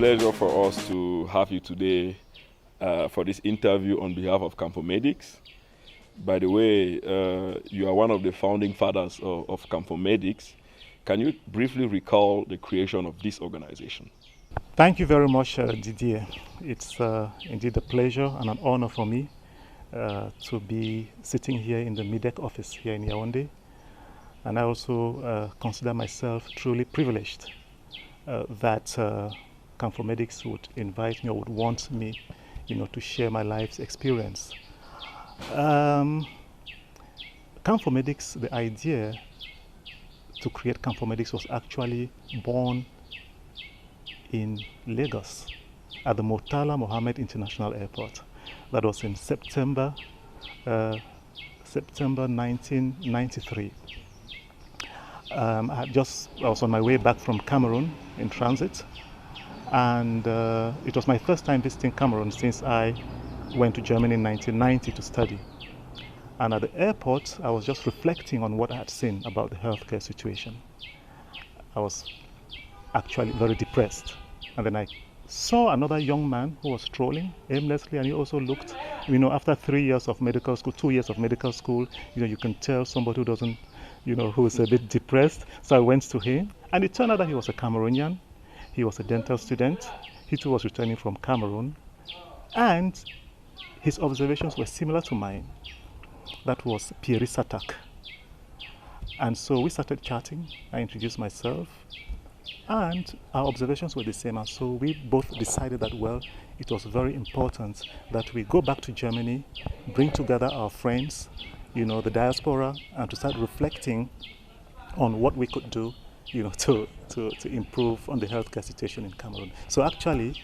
pleasure for us to have you today for this interview on behalf of Campomedics. By the way, you are one of the founding fathers of Campomedics. Can you briefly recall the creation of this organization? Thank you very much, Didier. It's indeed a pleasure and an honor for me to be sitting here in the MIDEC office here in Yaoundé. And I also consider myself truly privileged that Campomedics would invite me or would want me, to share my life's experience. Campomedics, the idea to create Campomedics was actually born in Lagos at the Murtala Mohammed International Airport. That was in September 1993. I was on my way back from Cameroon in transit, and it was my first time visiting Cameroon since I went to Germany in 1990 to study. And at the airport, I was just reflecting on what I had seen about the healthcare situation. I was actually very depressed. And then I saw another young man who was strolling aimlessly, and he also looked, after 3 years of medical school, 2 years of medical school, you can tell somebody who doesn't, who is a bit depressed. So I went to him, and it turned out that he was a Cameroonian. He was a dental student. He too was returning from Cameroon. And his observations were similar to mine. That was Satak. And so we started chatting. I introduced myself, and our observations were the same. And so we both decided that, it was very important that we go back to Germany, bring together our friends, the diaspora, and to start reflecting on what we could do, to improve on the healthcare situation in Cameroon. So actually,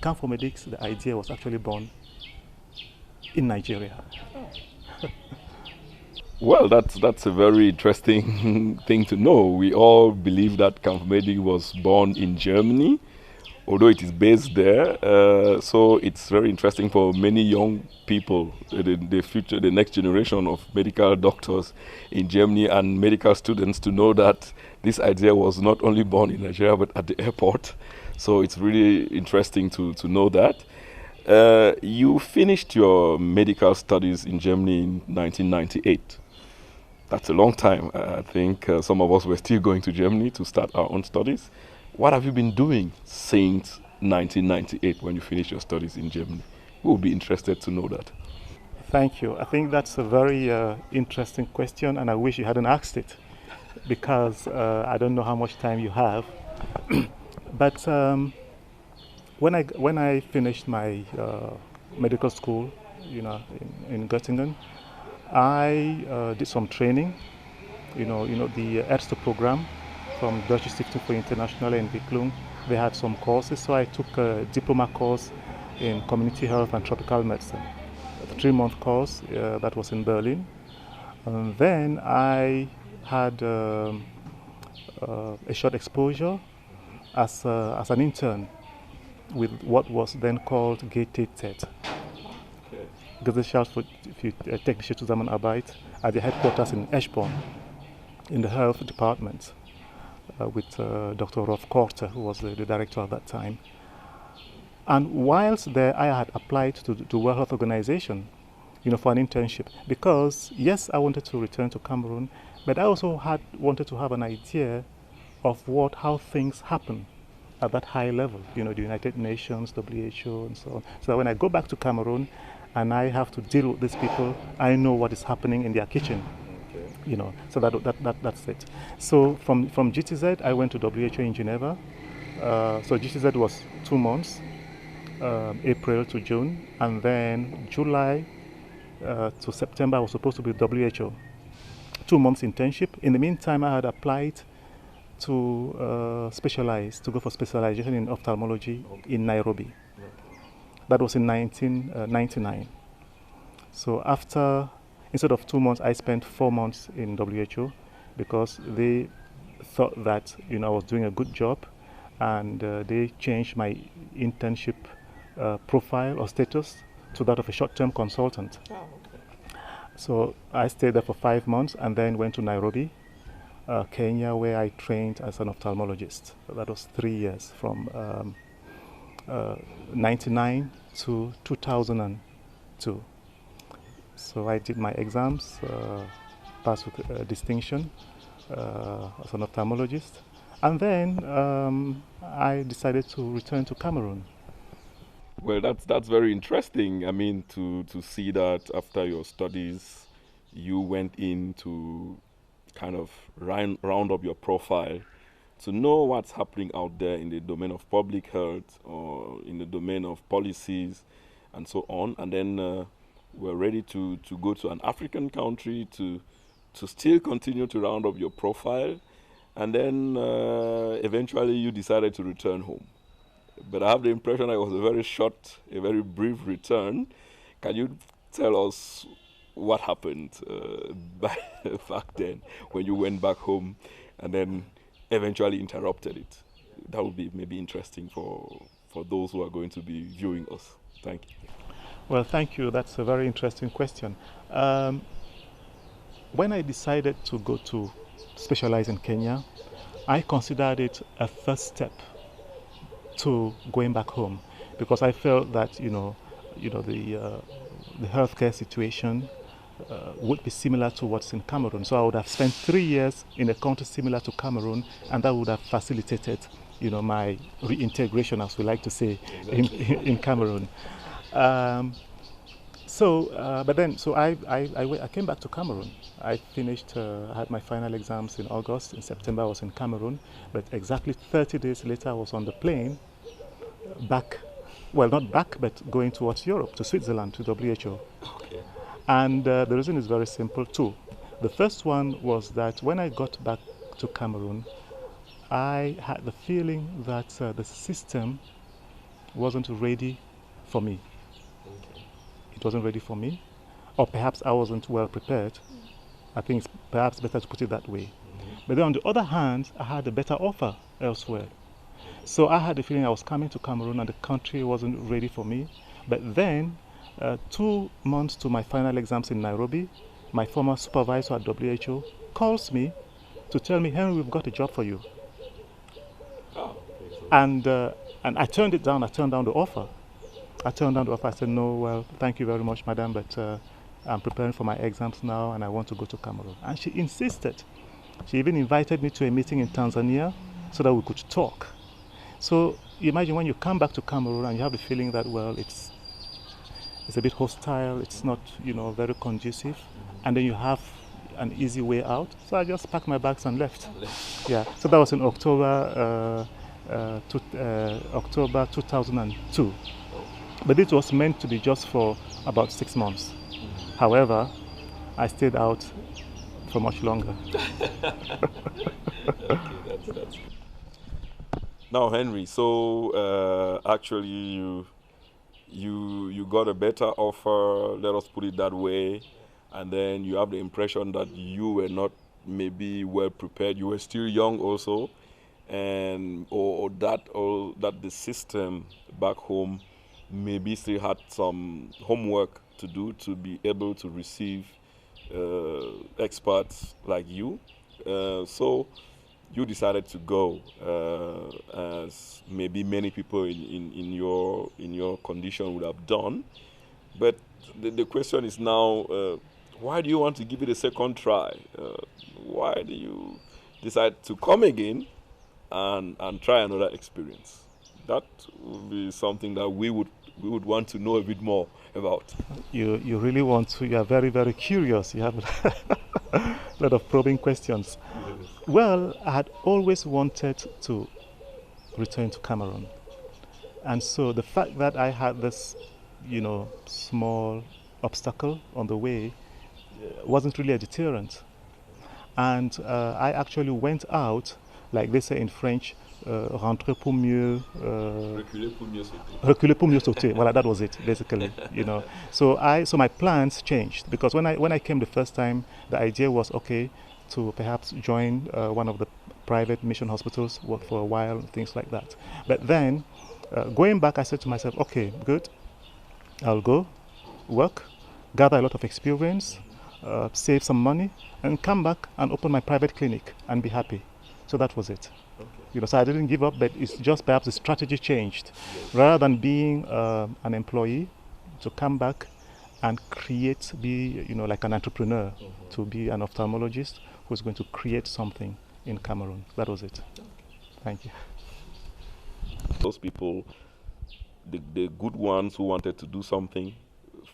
Campomedics, the idea was actually born in Nigeria. Well, that's a very interesting thing to know. We all believe that Campomedics was born in Germany, although it is based there. So it's very interesting for many young people, the next generation of medical doctors in Germany and medical students, to know that this idea was not only born in Nigeria but at the airport. So it's really interesting to know that. You finished your medical studies in Germany in 1998. That's a long time. I think some of us were still going to Germany to start our own studies. What have you been doing since 1998 when you finished your studies in Germany? We would be interested to know that. Thank you. I think that's a very interesting question, and I wish you hadn't asked it, because I don't know how much time you have. But when I finished my medical school, in Göttingen, I did some training, the Ärzte program from Deutsche Stiftung für internationale Entwicklung. They had some courses, so I took a diploma course in community health and tropical medicine, a 3-month course that was in Berlin. And then I had a short exposure as an intern with what was then called GTZ, Gesellschaft für technische Zusammenarbeit, at the headquarters in Eschborn, in the health department, with Dr. Rolf Korte, who was the director at that time. And whilst there, I had applied to the World Health Organization, for an internship, because yes, I wanted to return to Cameroon, but I also wanted to have an idea of how things happen at that high level, the United Nations, WHO, and so on. So that when I go back to Cameroon and I have to deal with these people, I know what is happening in their kitchen. Okay. So that's it. So from GTZ, I went to WHO in Geneva. So GTZ was 2 months, April to June, and then July to September I was supposed to be with WHO. 2 months internship. In the meantime, I had applied to go for specialization in ophthalmology in Nairobi. That was in 1999. So instead of 2 months, I spent 4 months in WHO, because they thought that I was doing a good job, and they changed my internship profile or status to that of a short-term consultant. Oh, okay. So I stayed there for 5 months and then went to Nairobi, Kenya, where I trained as an ophthalmologist. So that was 3 years from 99 to 2002. So I did my exams, passed with distinction as an ophthalmologist, and then I decided to return to Cameroon. Well, that's very interesting. I mean, to see that after your studies, you went in to kind of round up your profile, to know what's happening out there in the domain of public health or in the domain of policies and so on, and then we're ready to go to an African country to still continue to round up your profile, and then eventually you decided to return home. But I have the impression it was a very short, a very brief return. Can you tell us what happened back then when you went back home and then eventually interrupted it? That would be maybe interesting for those who are going to be viewing us. Thank you. Well, thank you. That's a very interesting question. When I decided to go to specialize in Kenya, I considered it a first step to going back home, because I felt that the healthcare situation would be similar to what's in Cameroon. So I would have spent 3 years in a country similar to Cameroon, and that would have facilitated my reintegration, as we like to say, in Cameroon. So I came back to Cameroon. I finished, I had my final exams in August. In September I was in Cameroon, but exactly 30 days later I was on the plane back, well, not back, but going towards Europe, to Switzerland, to WHO. Okay. And the reason is very simple too. The first one was that when I got back to Cameroon, I had the feeling that the system wasn't ready for me. Okay. It wasn't ready for me, or perhaps I wasn't well prepared. I think it's perhaps better to put it that way. But then on the other hand, I had a better offer elsewhere. So I had the feeling I was coming to Cameroon and the country wasn't ready for me. But then, 2 months to my final exams in Nairobi, my former supervisor at WHO calls me to tell me, Henry, we've got a job for you. Oh, And I turned it down. I turned down the offer. I said, no, well, thank you very much, madam, but I'm preparing for my exams now and I want to go to Cameroon. And she insisted. She even invited me to a meeting in Tanzania so that we could talk. So imagine when you come back to Cameroon and you have the feeling that, well, it's a bit hostile, it's not, very conducive, and then you have an easy way out. So I just packed my bags and left. Yeah, so that was in October 2002. But it was meant to be just for about 6 months. However, I stayed out for much longer. Okay, that's Now, Henry, so actually you got a better offer, let us put it that way, and then you have the impression that you were not maybe well prepared. You were still young also, and or that the system back home maybe still had some homework to do to be able to receive experts like you. So you decided to go, as maybe many people in your condition would have done. But the question is now, why do you want to give it a second try? Why do you decide to come again and try another experience? That would be something that we would want to know a bit more about. You really want to, you are very, very curious. You have a lot of probing questions. Well, I had always wanted to return to Cameroon. And so the fact that I had this, small obstacle on the way wasn't really a deterrent. And I actually went out, like they say in French, rentrer pour mieux, reculer pour mieux sauter. Well, that was it, basically. So my plans changed, because when I came the first time, the idea was okay to perhaps join one of the private mission hospitals, work for a while, things like that. But then, going back, I said to myself, okay, good, I'll go, work, gather a lot of experience, save some money, and come back and open my private clinic and be happy. So that was it. Okay. You know, so I didn't give up, but it's just perhaps the strategy changed. Yes. Rather than being an employee, to come back and create, be, you know, like an entrepreneur, to be an ophthalmologist who's going to create something in Cameroon. That was it. Thank you. Those people, the good ones who wanted to do something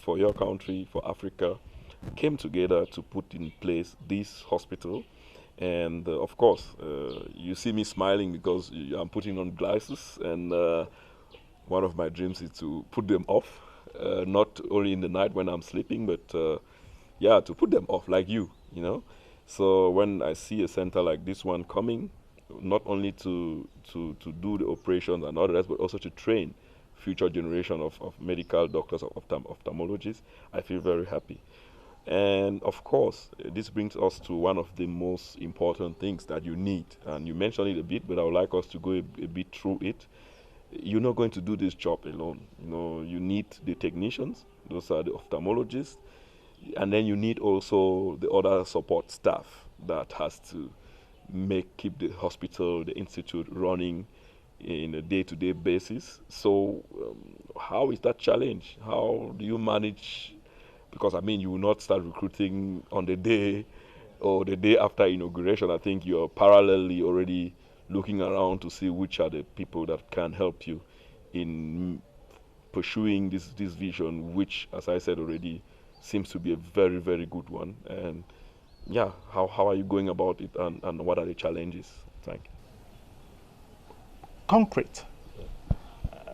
for your country, for Africa, came together to put in place this hospital. And of course, you see me smiling because I'm putting on glasses, and one of my dreams is to put them off, not only in the night when I'm sleeping, but yeah, to put them off like you know. So when I see a center like this one coming, not only to do the operations and all the rest, but also to train future generation of medical doctors, of ophthalmologists, I feel very happy. And of course, this brings us to one of the most important things that you need. And you mentioned it a bit, but I would like us to go a bit through it. You're not going to do this job alone. You know, you need the technicians, those are the ophthalmologists, and then you need also the other support staff that has to keep the hospital, the institute running in a day-to-day basis. So how is that challenge? How do you manage? Because I mean, you will not start recruiting on the day or the day after inauguration. I think you're parallelly already looking around to see which are the people that can help you in pursuing this vision, which, as I said already, seems to be a very, very good one. And yeah, how are you going about it, and what are the challenges? Thank you. Concrete,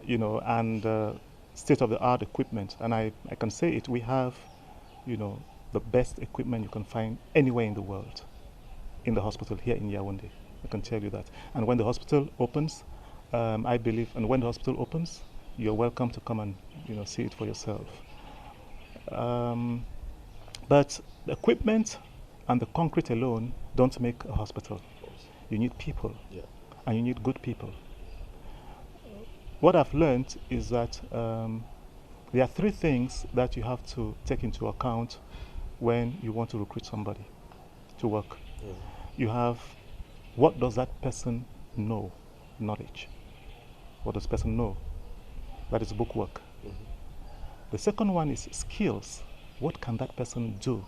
you know, and state-of-the-art equipment. And I can say it, we have, you know, the best equipment you can find anywhere in the world, in the hospital here in Yaoundé. I can tell you that. And when the hospital opens, I believe, and when the hospital opens, you're welcome to come and, you know, see it for yourself. But the equipment and the concrete alone don't make a hospital. You need people, and you need good people. What I've learned is that there are three things that you have to take into account when you want to recruit somebody to work. You have, what does that person know? Knowledge. What does the person know? That is bookwork. The second one is skills. What can that person do?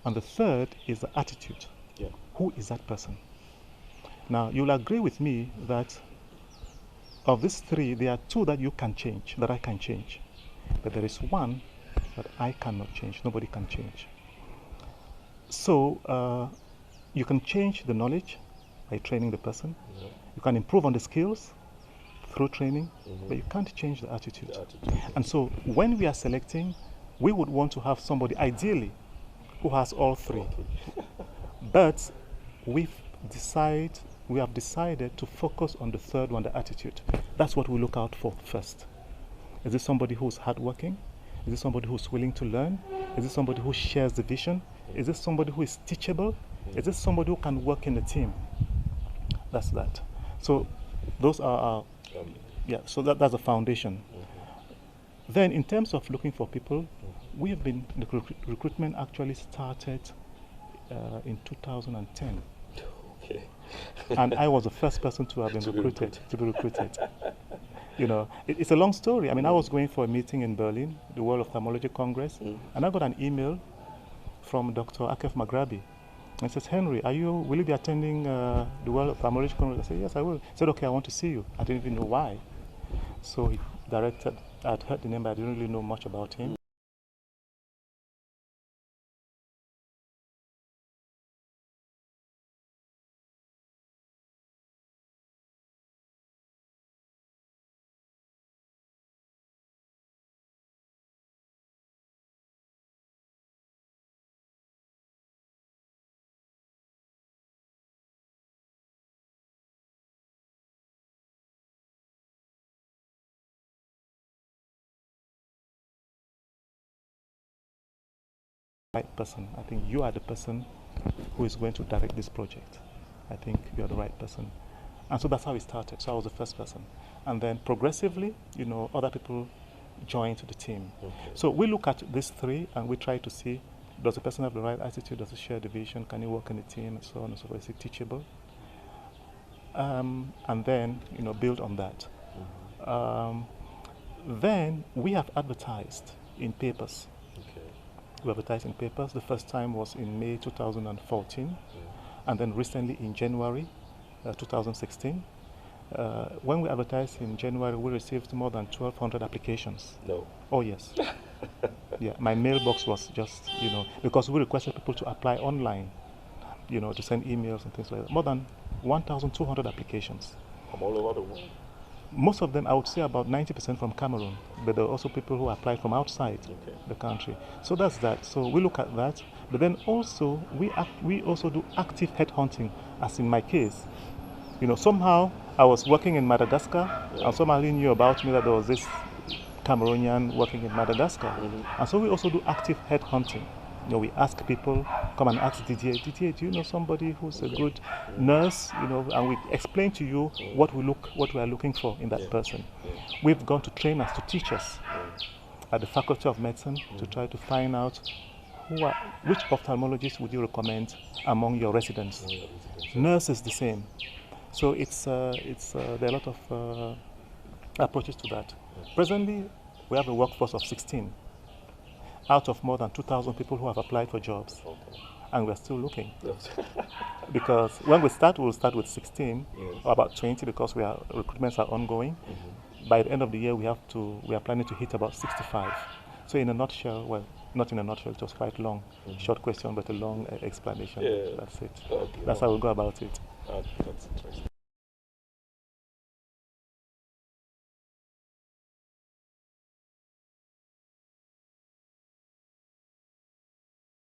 And the third is the attitude. Who is that person? Now, you'll agree with me that of these three, there are two that you can change, that I can change. But there is one that I cannot change, nobody can change. So, you can change the knowledge by training the person. You can improve on the skills through training, but you can't change the attitude. And so, when we are selecting, we would want to have somebody, ideally, who has all three. But we have decided to focus on the third one, the attitude. That's what we look out for first. Is this somebody who's hardworking? Is this somebody who's willing to learn? Is this somebody who shares the vision? Is this somebody who is teachable? Is this somebody who can work in a team? That's that. So those are our, so that's the foundation. Then in terms of looking for people, the recruitment actually started in 2010. Okay. And I was the first person to have been to be recruited. You know, it's a long story. I mean, I was going for a meeting in Berlin, the World Ophthalmology Congress, and I got an email from Dr. Akef Magrabi. And he says, Henry, will you be attending the World Ophthalmology Congress? I said, yes, I will. He said, okay, I want to see you. I didn't even know why. So he directed, I'd heard the name, but I didn't really know much about him. Right person. I think you are the person who is going to direct this project. I think you are the right person. And so that's how it started. So I was the first person. And then progressively, you know, other people joined the team. So we look at these three and we try to see, Does the person have the right attitude? Does he share the vision? Can he work in a team, and so on and so forth? Is he teachable? And then, build on that. Then we have advertised in papers. Okay. We advertised in papers. The first time was in May 2014, and then recently in January 2016. When we advertised in January, we received more than 1,200 applications. No. Oh, yes. Yeah, my mailbox was just, because we requested people to apply online, to send emails and things like that. More than 1,200 applications. From all over the world. Most of them, I would say about 90% from Cameroon, but there are also people who applied from outside the country. So that's that. So we look at that, but then also we also do active headhunting, as in my case. Somehow I was working in Madagascar, and somebody knew about me that there was this Cameroonian working in Madagascar. And so we also do active headhunting. We ask people, come and ask Didier, do you know somebody who's a good nurse? And we explain to you what we are looking for in that person. We've gone to trainers, to teachers at the Faculty of Medicine to try to find out which ophthalmologist would you recommend among your residents. Nurses the same. So there are a lot of approaches to that. Presently, we have a workforce of 16 out of more than 2,000 people who have applied for jobs. And we're still looking. Because when we start, we'll start with 16, or about 20, because recruitments are ongoing. By the end of the year, we are planning to hit about 65. So in a nutshell, well, not in a nutshell, it was quite long. Short question, but a long explanation. Yeah. That's it. Okay. That's how we'll go about it. That's interesting.